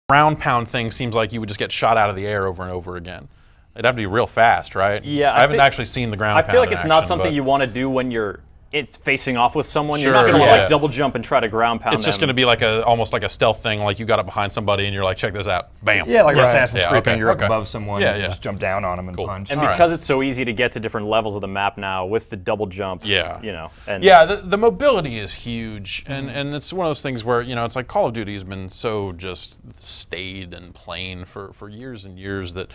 ground pound thing seems like you would just get shot out of the air over and over again. It'd have to be real fast, right? Yeah, I haven't actually seen the ground pound. I feel like it's in not action, something but you want to do when it's facing off with someone. Sure, you're not going to yeah. like double jump and try to ground pound It's just going to be like almost like a stealth thing, like you got it behind somebody and you're like, check this out, bam. Yeah, like right. Assassin's Creed thing, you're up okay. above someone, Yeah, and yeah. just jump down on them and punch. And because it's so easy to get to different levels of the map now with the double jump, Yeah. you know. And Yeah, the mobility is huge, and it's one of those things where, you know, it's like Call of Duty has been so just staid and plain for years and years that,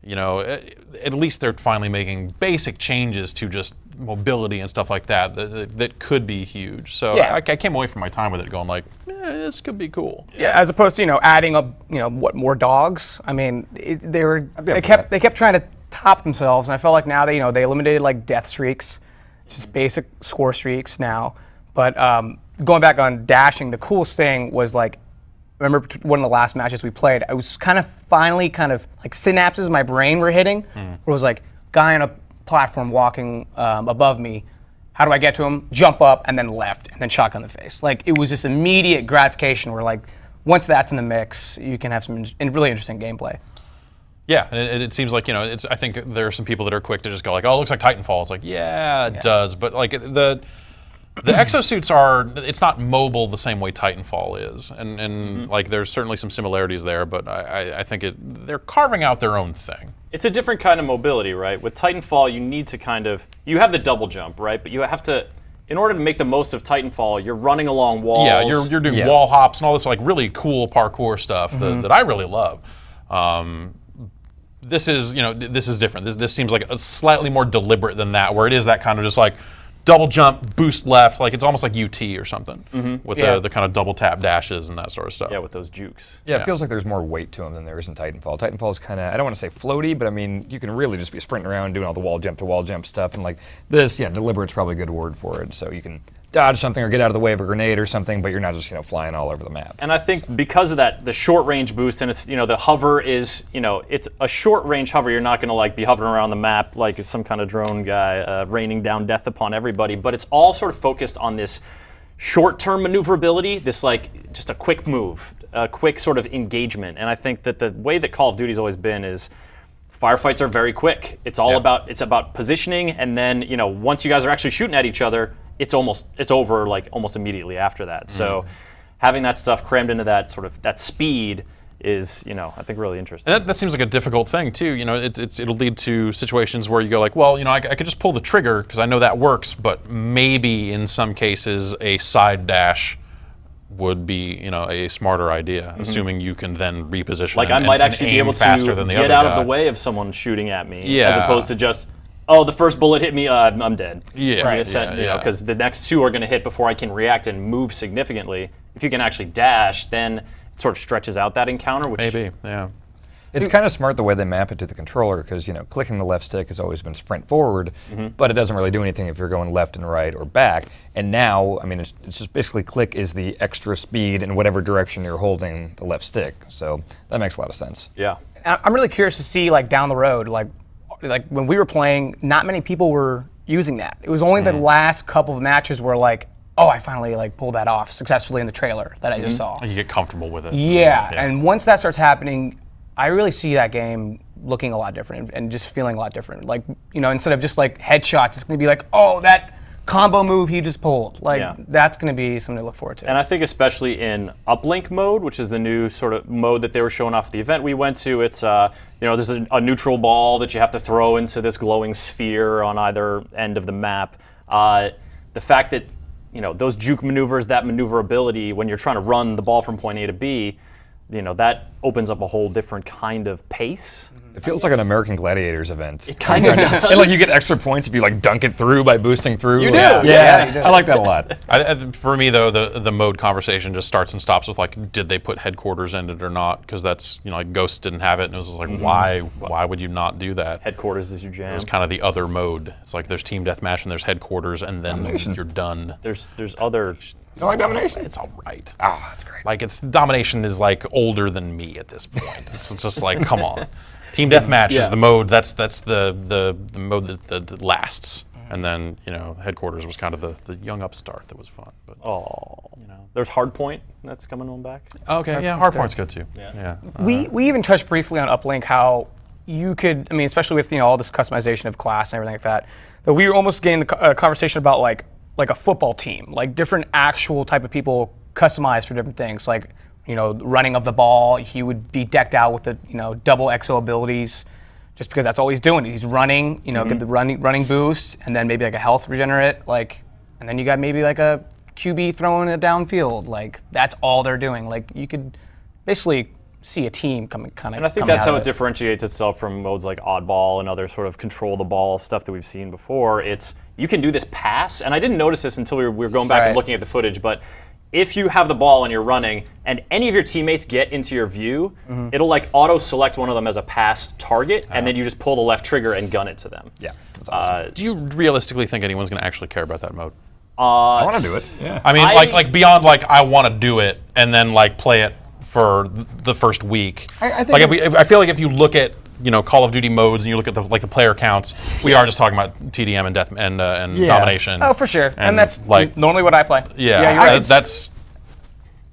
you know, at least they're finally making basic changes to just mobility and stuff like that could be huge. So Yeah. I came away from my time with it going like, this could be cool. Yeah, as opposed to, you know, adding up, you know, what, more dogs. I mean, they kept trying to top themselves, and I felt like now they eliminated like death streaks, just basic score streaks now. But going back on dashing, the coolest thing was like, remember one of the last matches we played, I was finally like synapses in my brain were hitting, where it was like, guy on a platform walking above me, how do I get to him? Jump up and then left and then shotgun the face. Like, it was this immediate gratification where like, once that's in the mix, you can have some really interesting gameplay. Yeah, and it seems like, you know, I think there are some people that are quick to just go like, oh, it looks like Titanfall. It's like, yeah, it does, but like the exosuits it's not mobile the same way Titanfall is, and like there's certainly some similarities there, but I think they're carving out their own thing. it's a different kind of mobility, right? With Titanfall, you need to you have the double jump, right? But you have to, in order to make the most of Titanfall, you're running along walls. Yeah, you're doing wall hops and all this like really cool parkour stuff that I really love. This is different. This seems like a slightly more deliberate than that, where it is that kind of just like double jump, boost left, like it's almost like UT or something with the kind of double tap dashes and that sort of stuff. Yeah, with those jukes. Yeah, it feels like there's more weight to them than there is in Titanfall. Titanfall is kind of, I don't want to say floaty, but I mean, you can really just be sprinting around doing all the wall jump to wall jump stuff, and like this, deliberate's probably a good word for it. So you can dodge something or get out of the way of a grenade or something, but you're not just flying all over the map. And I think because of that, the short range boost, and it's the hover is it's a short range hover. You're not going to like be hovering around the map like it's some kind of drone guy raining down death upon everybody. But it's all sort of focused on this short-term maneuverability, this like just a quick move, a quick sort of engagement. And I think that the way that Call of Duty's always been is firefights are very quick. It's all about positioning, and then once you guys are actually shooting at each other, it's over like almost immediately after that. So having that stuff crammed into that sort of that speed is I think really interesting. And that seems like a difficult thing too. It'll lead to situations where you go like, well, I could just pull the trigger because I know that works, but maybe in some cases a side dash would be a smarter idea, assuming you can then reposition. Like I might actually be able to get out of the way of someone shooting at me, as opposed to just, oh, the first bullet hit me, I'm dead. Yeah, right. Because the next two are going to hit before I can react and move significantly. If you can actually dash, then it sort of stretches out that encounter. Which maybe, yeah. It's kind of smart the way they map it to the controller, because clicking the left stick has always been sprint forward, but it doesn't really do anything if you're going left and right or back. And now, I mean, it's just basically click is the extra speed in whatever direction you're holding the left stick. So that makes a lot of sense. Yeah. I'm really curious to see like down the road, like when we were playing, not many people were using that. It was only the last couple of matches where like, oh, I finally like pulled that off successfully in the trailer that I just saw. You get comfortable with it. Yeah, and once that starts happening, I really see that game looking a lot different and just feeling a lot different. Like, instead of just like headshots, it's going to be like, oh, that combo move he just pulled. Like, that's going to be something to look forward to. And I think especially in uplink mode, which is the new sort of mode that they were showing off at the event we went to, it's, there's a neutral ball that you have to throw into this glowing sphere on either end of the map. The fact that, those juke maneuvers, that maneuverability, when you're trying to run the ball from point A to B, that opens up a whole different kind of pace. It feels like an American Gladiators event. It kind of does. And like you get extra points if you like dunk it through by boosting through. You do. Yeah, you do. I like that a lot. For me though, the mode conversation just starts and stops with like, did they put headquarters in it or not? Because that's like Ghost didn't have it, and it was just like, why would you not do that? Headquarters is your jam. It was kind of the other mode. It's like there's team deathmatch and there's headquarters, and then you're done. There's other. You don't like Domination? It's all right. Ah, that's great. Like Domination is like older than me at this point. It's just like, come on. Team deathmatch is the mode. That's the mode that lasts. And then, headquarters was kind of the young upstart that was fun. But There's Hardpoint that's coming on back. okay, yeah, Hardpoint's good too. Yeah. We even touched briefly on Uplink how you could, I mean, especially with all this customization of class and everything like that we were almost getting a conversation about like a football team, like different actual type of people customized for different things, like running of the ball. He would be decked out with the double XO abilities, just because that's all he's doing. He's running, get the running boost, and then maybe like a health regenerate, and then you got maybe like a QB throwing it downfield. Like that's all they're doing. Like you could basically see a team coming kind of. And I think that's how it differentiates itself from modes like Oddball and other sort of control the ball stuff that we've seen before. It's you can do this pass, and I didn't notice this until we were going back and looking at the footage, but if you have the ball and you're running, and any of your teammates get into your view, it'll like auto-select one of them as a pass target, and then you just pull the left trigger and gun it to them. Yeah, that's awesome. Do you realistically think anyone's going to actually care about that mode? I want to do it. Yeah. I mean, like beyond I want to do it and then play it for the first week. I think I feel like if you look at Call of Duty modes and you look at the player counts, we are just talking about TDM and death and domination. Oh, for sure, and that's normally what I play. Yeah, that's.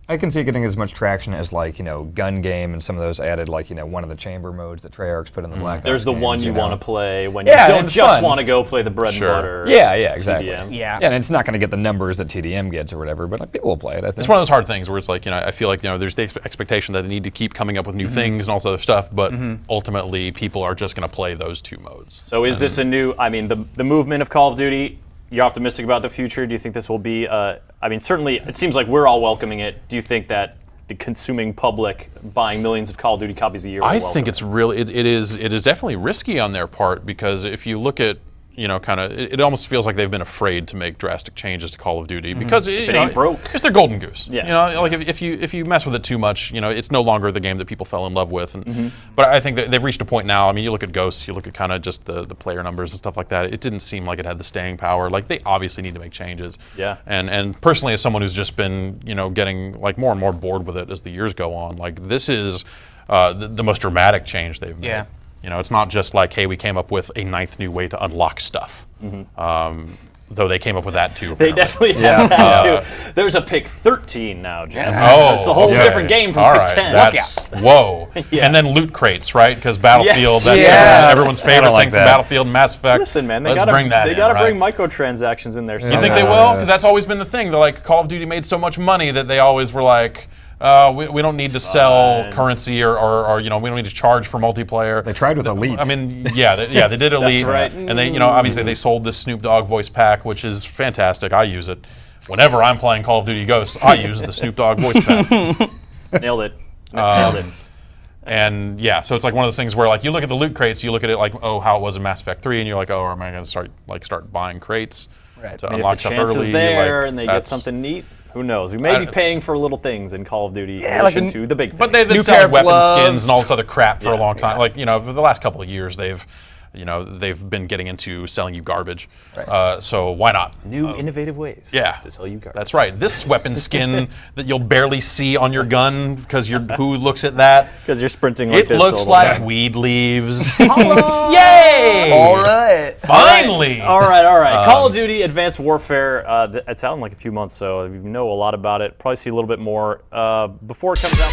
I can see it getting as much traction as Gun Game and some of those added one of the chamber modes that Treyarch's put in the Black Ops There's the games, one you know? want to play when you don't just want to go play the bread and butter. Yeah, exactly. TDM. Yeah, and it's not going to get the numbers that TDM gets or whatever, but people will play it. I think it's one of those hard things where it's I feel like there's the expectation that they need to keep coming up with new things and all this other stuff, but ultimately people are just going to play those two modes. So is this a new? I mean, the movement of Call of Duty. You're optimistic about the future. Do you think this will be? I mean, certainly it seems like we're all welcoming it. Do you think that the consuming public buying millions of Call of Duty copies a year? I think it's really it is definitely risky on their part, because if you look at it almost feels like they've been afraid to make drastic changes to Call of Duty because it ain't broke. It's their golden goose. Yeah. If you mess with it too much, it's no longer the game that people fell in love with. And but I think that they've reached a point now. I mean, you look at Ghosts, you look at kind of just the player numbers and stuff like that. It didn't seem like it had the staying power. Like they obviously need to make changes. Yeah. And personally, as someone who's just been getting more and more bored with it as the years go on, this is the most dramatic change they've made. Yeah. It's not just hey, we came up with a ninth new way to unlock stuff. Though they came up with that too. Apparently. They definitely have that too. There's a pick 13 now, Jeff. Oh, it's a whole different game from pick 10. That's, whoa. And then loot crates, right? Because Battlefield, that's everyone's favorite thing from Battlefield and Mass Effect. Listen, man, they gotta bring microtransactions in there. You think they will? Because that's always been the thing. They're Call of Duty made so much money that they always were we don't need to sell currency or we don't need to charge for multiplayer. They tried with Elite. I mean, they did Elite. That's right. And they, obviously they sold this Snoop Dogg voice pack, which is fantastic. I use it. Whenever I'm playing Call of Duty Ghosts, I use the Snoop Dogg voice pack. Nailed it. Nailed it. And so it's one of those things where you look at the loot crates, you look at it how it was in Mass Effect 3, and you're oh, am I going to start buying crates to unlock stuff early? If the chance is there and they get something neat, who knows? We may be paying for little things in Call of Duty in addition to the big thing. But they've been selling weapon skins and all this other crap for a long time. For the last couple of years, they've been getting into selling you garbage. Right. So why not? New innovative ways to sell you garbage. That's right. This weapon skin that you'll barely see on your gun because who looks at that? Because you're sprinting like this. It looks like weed leaves. Yay! All right. Finally! All right. Call of Duty Advanced Warfare, it's out in a few months, so you know a lot about it. Probably see a little bit more before it comes out.